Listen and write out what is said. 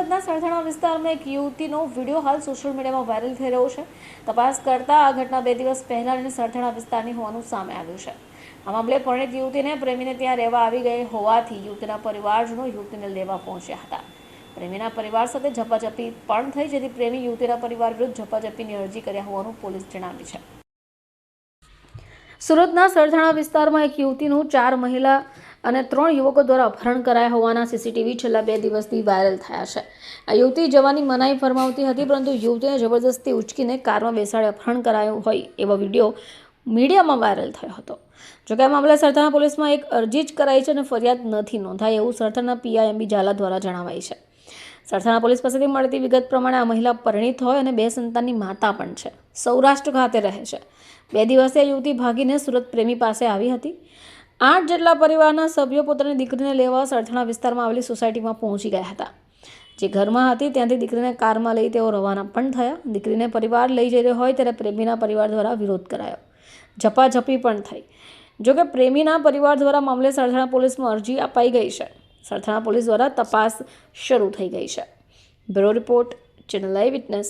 સુરતના સરથાણા વિસ્તારમાં એક યુવતીનો વિડીયો હાલ સોશિયલ મીડિયામાં વાયરલ થઈ રહ્યો છે। તપાસ કરતા આ ઘટના 2 દિવસ પહેલાની સરથાણા વિસ્તારની હોવાનું સામે આવ્યું છે। આ મામલે પરિણીત યુવતીને પ્રેમીને ત્યાં રહેવા આવી ગઈ હોવાથી યુવતીના પરિવારજનો યુવતીને લેવા પહોંચ્યા હતા। પ્રેમીના પરિવાર સાથે ઝપાઝપી પણ થઈ, જેથી પ્રેમી યુવતીના પરિવાર વિરુદ્ધ ઝપાઝપીની અરજી કર્યા હોવાનું પોલીસ જણાવી છે। સુરતના સરથાણા વિસ્તારમાં એક યુવતીનું 4 મહિલા અને 3 યુવકો દ્વારા અપહરણ કરાયા હોવાના સીસીટીવી છેલ્લા 2 દિવસથી વાયરલ થયા છે। આ યુવતી જવાની મનાઈ ફરમાવતી હતી, પરંતુ યુવતીને જબરદસ્તી ઉચકીને કારમાં બેસાડી અપહરણ કરાયું હોય એવો વિડીયો મીડિયામાં વાયરલ થયો હતો। જોકે આ મામલે સરથાણા પોલીસમાં એક અરજી જ કરાઈ છે અને ફરિયાદ નથી નોંધાઈ એવું સરથાણા પીઆઈ ઝાલા દ્વારા જણાવાય છે। સરથાણા પોલીસ પાસેથી મળતી વિગત પ્રમાણે આ મહિલા પરિણીત હોય અને 2 સંતાનની માતા પણ છે। સૌરાષ્ટ્ર ખાતે રહે છે। 2 દિવસે યુવતી ભાગીને સુરત પ્રેમી પાસે આવી હતી। 8 જેટલા પરિવારના સભ્યો પોતાની દીકરીને લેવા સરથાણા વિસ્તારમાં આવેલી સોસાયટીમાં પહોંચી ગયા હતા। જે ઘરમાં હતી ત્યાંથી દીકરીને કારમાં લઈ તેઓ રવાના પણ થયા। દીકરીને પરિવાર લઈ જઈ રહ્યો હોય ત્યારે પ્રેમીના પરિવાર દ્વારા વિરોધ કરાયો, ઝપાઝપી પણ થઈ। જોકે પ્રેમીના પરિવાર દ્વારા મામલે સરથાણા પોલીસમાં અરજી અપાઈ ગઈ છે। સરથાણા પોલીસ દ્વારા તપાસ શરૂ થઈ ગઈ છે। બ્યુરો રિપોર્ટ, ચેનલ આઈ વિટનેસ।